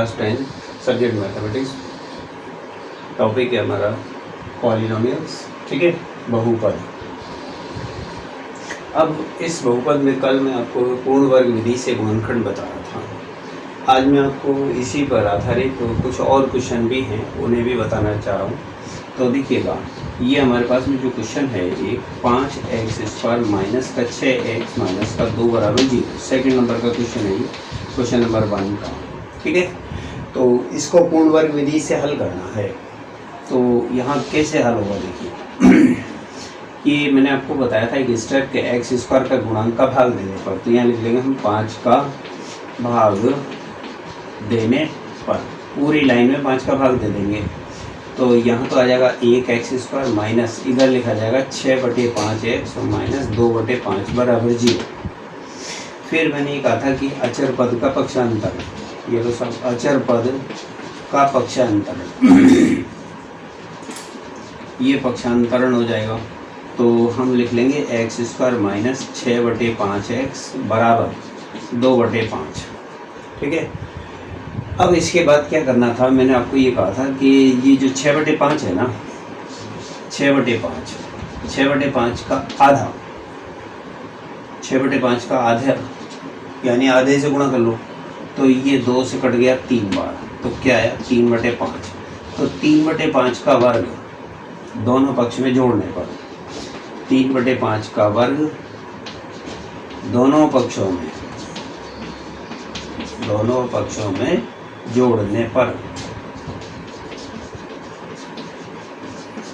Class 10 subject mathematics. Topic है हमारा polynomials, ठीक है, बहुपद। अब इस बहुपद में कल मैं आपको पूर्ण वर्ग विधि से गुणनखंड बता रहा था। आज मैं आपको इसी पर आधारित कुछ और क्वेश्चन भी हैं, उन्हें भी बताना चाह रहा हूँ। तो देखिएगा, ये हमारे पास में जो क्वेश्चन है एक 5x² माइनस का 6x माइनस का 2 बराबर 0, सेकेंड नंबर का क्वेश्चन है ये, क्वेश्चन नंबर 1 का, ठीक है। तो इसको पूर्ण वर्ग विधि से हल करना है। तो यहाँ कैसे हल होगा देखिए कि मैंने आपको बताया था एक स्टेप के x² का गुणांक का भाग देने पर, तो यहाँ लिख लेंगे हम 5 का भाग देने पर, पूरी लाइन में 5 का भाग दे देंगे। तो यहाँ तो आ जाएगा 1x² माइनस, इधर लिखा जाएगा 6/5x और माइनस 2/5 बराबर 0। फिर मैंने ये कहा था कि अचर पद का पक्षांतर, ये तो सब अचर पद का पक्षांतर ये पक्षांतरण हो जाएगा। तो हम लिख लेंगे x² माइनस 6/5x बराबर 2/5, ठीक है। अब इसके बाद क्या करना था, मैंने आपको ये कहा था कि ये जो 6/5 है ना, 6/5 का आधा, 6/5 का आधा यानी आधे से गुणा कर लो, तो ये 2 से कट गया 3 बार, तो क्या आया 3/5। तो 3/5 का वर्ग दोनों पक्ष में जोड़ने पर, 3/5 का वर्ग दोनों पक्षों में जोड़ने पर,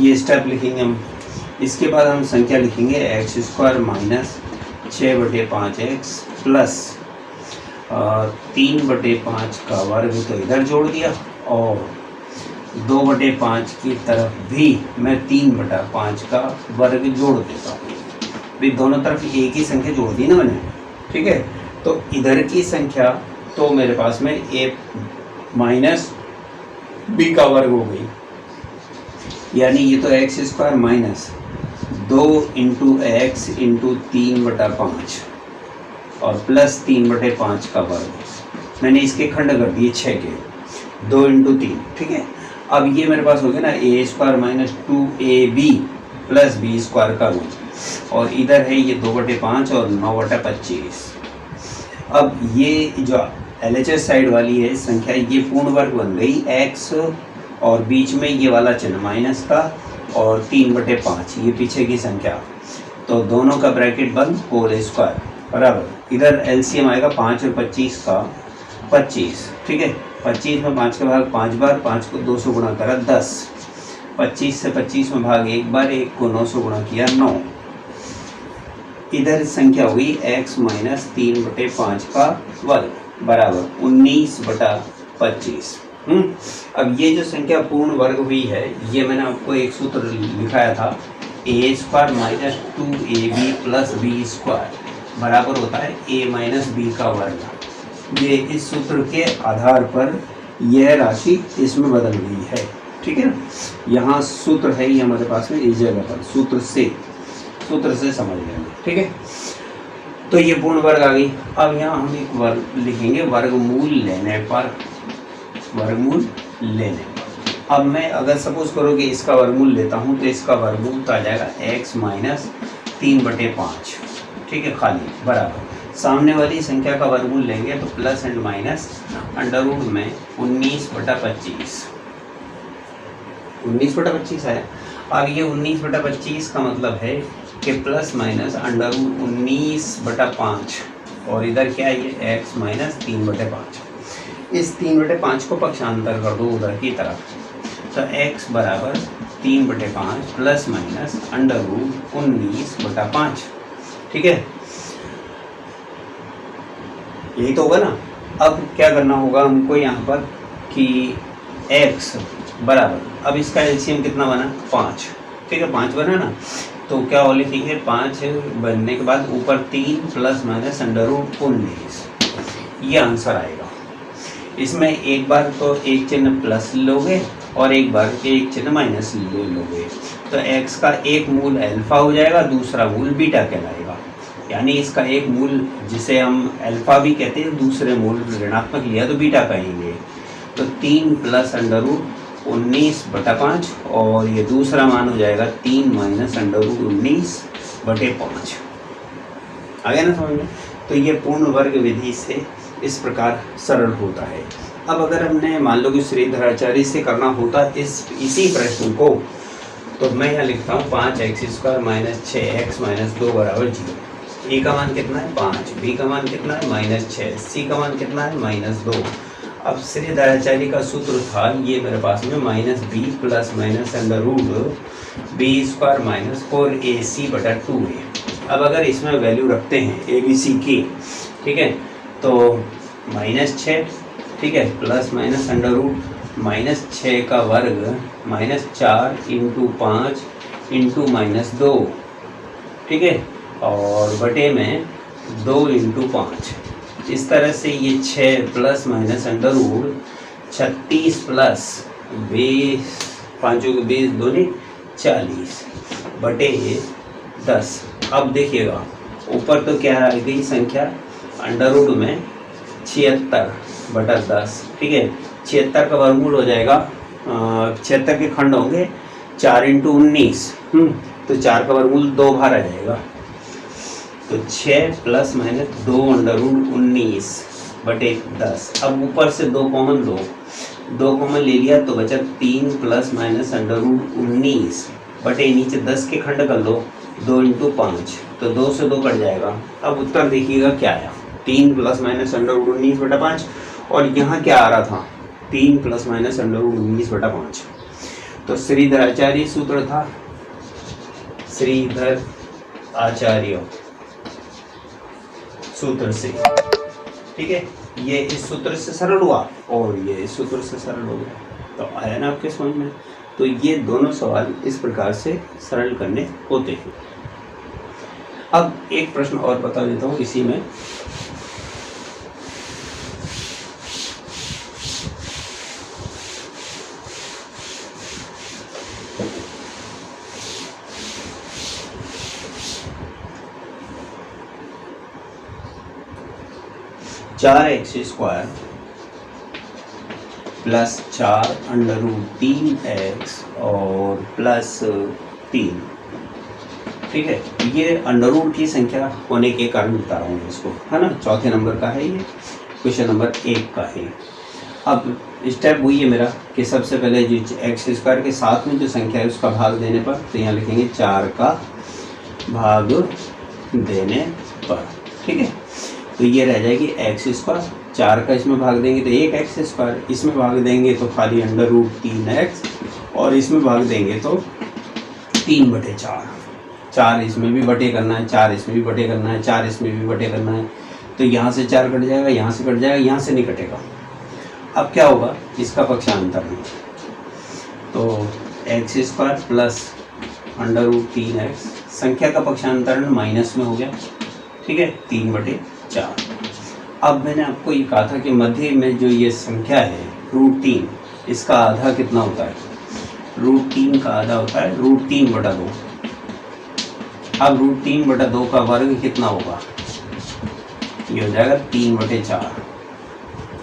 ये स्टेप लिखेंगे हम। इसके बाद हम संख्या लिखेंगे x² माइनस 6/5x प्लस 3/5 का वर्ग, तो इधर जोड़ दिया, और 2/5 की तरफ भी मैं 3/5 का वर्ग जोड़ देता हूँ। भी दोनों तरफ एक ही संख्या जोड़ दी ना मैंने, ठीक है। तो इधर की संख्या तो मेरे पास में a माइनस b का वर्ग हो गई, यानी ये तो x² माइनस 2 × x × 3/5 और प्लस 3/5 का वर्ग। मैंने इसके खंड कर दिए 6 के, 2 × 3, ठीक है। अब ये मेरे पास हो गया ना a² minus 2ab plus b² का रूट, और इधर है ये 2/5 और 9/25। अब ये जो LHS साइड वाली है संख्या, ये पूर्ण वर्ग बन गई x, और बीच में ये वाला चिन्ह माइनस का, और 3/5 ये पीछे की संख्या, तो दोनों का ब्रैकेट बंद, होल स्क्वायर बराबर। इधर LCM आएगा 5 और 25 का 25, ठीक है। 25 में 5 का भाग 5 बार, 5 को 2 से गुणा करा 10, 25 से 25 में भाग 1 बार, 1 को 9 से गुणा किया 9। इधर संख्या हुई x माइनस 3/5 का वर्ग बराबर 19/25। अब ये जो संख्या पूर्ण वर्ग हुई है, ये मैंने आपको एक सूत्र लिखाया था, a² minus 2ab plus b² बराबर होता है a माइनस b का वर्ग। ये इस सूत्र के आधार पर यह राशि इसमें बदल गई है, ठीक है ना। यहाँ सूत्र है ये हमारे पास में इस जगह पर, सूत्र से समझ लेंगे, ठीक है। तो ये पूर्ण वर्ग आ गई। अब यहाँ हम एक वर्ग लिखेंगे वर्गमूल लेने पर, अब मैं अगर सपोज करो कि इसका वर्गमूल लेता हूँ, तो इसका वर्गमूल तो आ जाएगा x माइनस 3/5, ठीक है, खाली बराबर। सामने वाली संख्या का वर्गमूल लेंगे तो plus and minus under root में 19/25, 19/25 है। अब ये 19/25 का मतलब है कि प्लस माइनस अंडर रूट 19/5, और इधर क्या है ये x माइनस 3/5। इस 3/5 को पक्षांतर कर दो उधर की तरफ, तो x बराबर 3/5 प्लस माइनस अंडर रूट 19/5, ठीक है। यही तो होगा ना। अब क्या करना होगा हमको यहाँ पर कि x बराबर, अब इसका एलसीएम कितना बना 5, ठीक है, 5 बना ना। तो क्या हो लिखेंगे, 5 बनने के बाद ऊपर 3 प्लस माइनस अंडर रूट 19, ये आंसर आएगा। इसमें एक बार तो एक चिन्ह प्लस लोगे और एक बार एक चिन्ह माइनस ले लोगे, तो x का एक मूल अल्फा हो जाएगा, दूसरा मूल बीटा कहलाएगा। यानी इसका एक मूल जिसे हम अल्फा भी कहते हैं, दूसरे मूल ऋणात्मक लिया तो बीटा कहेंगे। तो 3 प्लस अंडर रूट 19/5 और ये दूसरा मान हो जाएगा 3 माइनस अंडर रूट 19/5। आ गया ना समझ में? तो ये पूर्ण वर्ग विधि से इस प्रकार सरल होता है। अब अगर हमने मान लो कि श्रीधराचार्य से करना होता इसी प्रश्न को, तो मैं यहाँ लिखता हूँ 5x² माइनस 6x माइनस 2 बराबर 0। ए का मान कितना है 5, बी का मान कितना है -6, सी का मान कितना है -2। अब श्रीधराचार्य का सूत्र था ये मेरे पास में -b plus minus under root b² minus 4ac/2 है। अब अगर इसमें वैल्यू रखते हैं ए बी सी की, ठीक है, तो -6, ठीक है, प्लस माइनस अंडर रूट -6 का वर्ग -4 × 5 × -2, ठीक है, और बटे में 2 × 5। इस तरह से ये 6 plus minus under root 36 plus 20, 5 के 20 दूनी 40 बटे 10। अब देखिएगा ऊपर तो क्या आ गई संख्या अंडर रूट में 76/10, ठीक है। 76 का वर्गमूल हो जाएगा 76 के खंड होंगे 4 × 19, तो 4 का वर्गमूल 2 बार आ जाएगा। तो 6 प्लस माइनस 2 अंडर रूट 19/10। अब ऊपर से 2 कॉमन लो, 2 कॉमन ले लिया तो बचा 3 प्लस माइनस अंडर रूट 19 बटे नीचे 10 के खंड कर लो 2 × 5, तो 2 से 2 कट जाएगा। अब उत्तर देखिएगा क्या आया, 3 प्लस माइनस अंडर रूट 19/5 और यहाँ क्या आ रहा था 3 प्लस माइनस अंडर रूट 19/5। तो श्रीधराचार्य सूत्र था, श्रीधर आचार्य सूत्र से, ठीक है, ये इस सूत्र से सरल हुआ और ये इस सूत्र से सरल हो गया। तो आया ना आपके समझ में? तो ये दोनों सवाल इस प्रकार से सरल करने होते हैं। अब एक प्रश्न और बता देता हूँ इसी में। चार x² plus 4 under root 3x और प्लस 3, ठीक है। ये अंडर रूट की संख्या होने के कारण बता रहा हूँ इसको, है ना। चौथे नंबर का है ये, क्वेश्चन नंबर 1 का है। अब स्टेप वही है मेरा कि सबसे पहले जो x² के साथ में जो संख्या है उसका भाग देने पर, तो यहाँ लिखेंगे 4 का भाग देने पर, ठीक है। तो ये रह जाएगी x², 4 का इसमें भाग देंगे तो 1x², इसमें भाग देंगे तो खाली अंडर रूट 3x और इसमें भाग देंगे तो 3/4। 4 इसमें भी बटे करना है, 4 इसमें भी बटे करना है, 4 इसमें भी बटे करना है। तो यहाँ से 4 कट जाएगा, यहाँ से कट जाएगा, यहाँ से नहीं कटेगा। अब क्या होगा, इसका पक्षांतर है, तो x² plus under root 3x, संख्या का पक्षांतरण माइनस में हो गया, ठीक है, 3/4। अब मैंने आपको ये कहा था कि मध्य में जो ये संख्या है √3, इसका आधा कितना होता है, √3 का आधा होता है √3/2। अब √3/2 का वर्ग कितना होगा, ये हो जाएगा 3/4।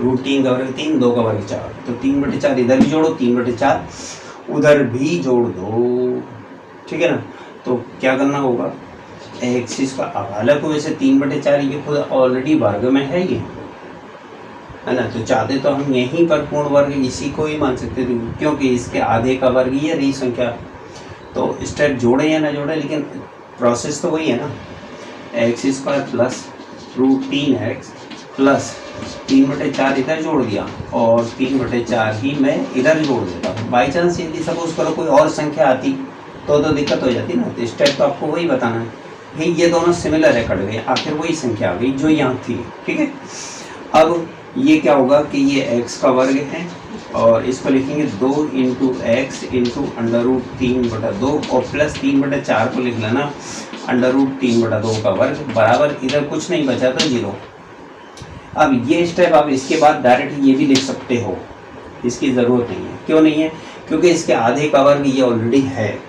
√3 का वर्ग 3, 2 का वर्ग 4, तो 3/4 इधर भी जोड़ो, 3/4 उधर भी जोड़ दो, ठीक है ना। तो क्या करना होगा, x² हालांकि वैसे 3/4 ये खुद ऑलरेडी वर्ग में है ये, है ना। तो चाहते तो हम यहीं पर पूर्ण वर्ग इसी को ही मान सकते थे, क्योंकि इसके आधे का वर्ग ये रही संख्या। तो स्टेप जोड़े या ना जोड़े, लेकिन प्रोसेस तो वही है ना। x² प्लस √3x प्लस 3/4 इधर जोड़ दिया और 3/4 ही मैं इधर जोड़ देता हूँ। बाई चांस यदि सपोज करो कोई और संख्या आती तो दिक्कत हो जाती ना। तो स्टेप तो आपको वही बताना है, भाई ये दोनों सिमिलर है, कट गए, आखिर वही संख्या आ गई जो यहाँ थी, ठीक है। अब ये क्या होगा कि ये x का वर्ग है और इसको लिखेंगे 2 × x × अंडर रूट 3/2 और प्लस 3/4 को लिख लेना अंडर रूट 3/2 का वर्ग बराबर, इधर कुछ नहीं बचा तो 0। अब ये स्टेप आप इसके बाद डायरेक्ट ये भी लिख सकते हो, इसकी ज़रूरत नहीं है। क्यों नहीं है, क्योंकि इसके आधे का वर्ग ये ऑलरेडी है।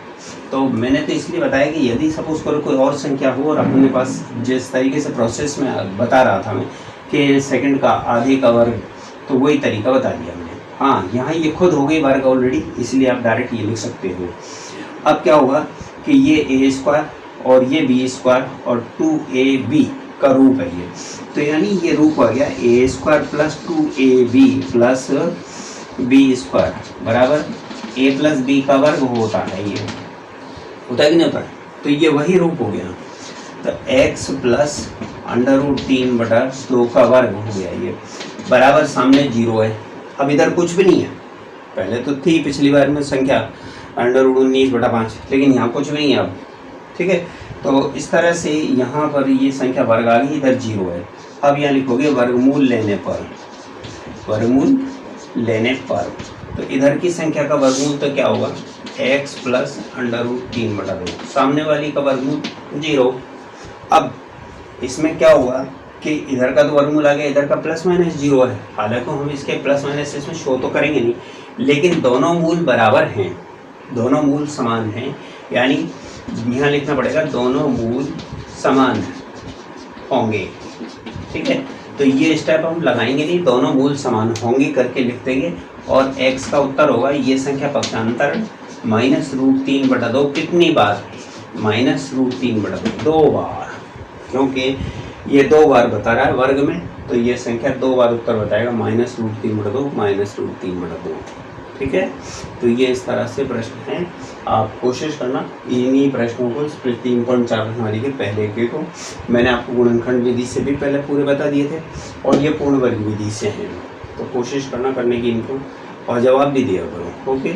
तो मैंने तो इसलिए बताया कि यदि सपोज करो कोई और संख्या हो और अपने पास जिस तरीके से प्रोसेस में बता रहा था मैं कि सेकंड का आधे का वर्ग, तो वही तरीका बता दिया मैंने। हाँ, यहाँ ये खुद हो गई वर्ग ऑलरेडी, इसलिए आप डायरेक्ट ये लिख सकते हो। अब क्या होगा कि ये ए स्क्वायर और ये बी स्क्वायर और 2ab का रूप है ये, तो यानी ये रूप आ गया a square plus 2ab plus b square बराबर a प्लस बी का वर्ग होता है, ये होता है कि नहीं होता है, तो ये वही रूप हो गया। तो x प्लस √3/2 का वर्ग हो गया ये, बराबर सामने 0 है। अब इधर कुछ भी नहीं है, पहले तो थी पिछली बार में संख्या √19/5, लेकिन यहाँ कुछ भी नहीं है अब, ठीक है। तो इस तरह से यहाँ पर ये संख्या वर्ग आ गई, इधर 0 है। अब यहाँ लिखोगे वर्गमूल लेने पर, वर्गमूल लेने पर, तो इधर की संख्या का वर्गमूल तो क्या होगा x प्लस √3/2, सामने वाली का वर्गमूल 0। अब इसमें क्या होगा कि इधर का तो वर्गमूल आ गया, इधर का प्लस माइनस 0 है, हालांकि हम इसके प्लस माइनस इसमें शो तो करेंगे नहीं, लेकिन दोनों मूल बराबर हैं, दोनों मूल समान हैं, यानी यहाँ लिखना पड़ेगा दोनों मूल समान होंगे, ठीक है। तो ये स्टेप हम लगाएंगे नहीं, दोनों मूल समान होंगे करके लिख देंगे, और x का उत्तर होगा ये संख्या पक्षांतर -√3/2, कितनी बार -√3/2, 2 बार, क्योंकि ये 2 बार बता रहा है वर्ग में, तो ये संख्या 2 बार उत्तर बताएगा -√3/2 -√3/2, ठीक है। तो ये इस तरह से प्रश्न हैं, आप कोशिश करना इन्हीं प्रश्नों को, इस 3.4 प्रश्नावली के पहले के को मैंने आपको गुणनखंड विधि से भी पहले पूरे बता दिए थे, और ये पूर्ण वर्ग विधि से हैं, तो कोशिश करना करने की इनको, और जवाब भी दिया करो, ओके।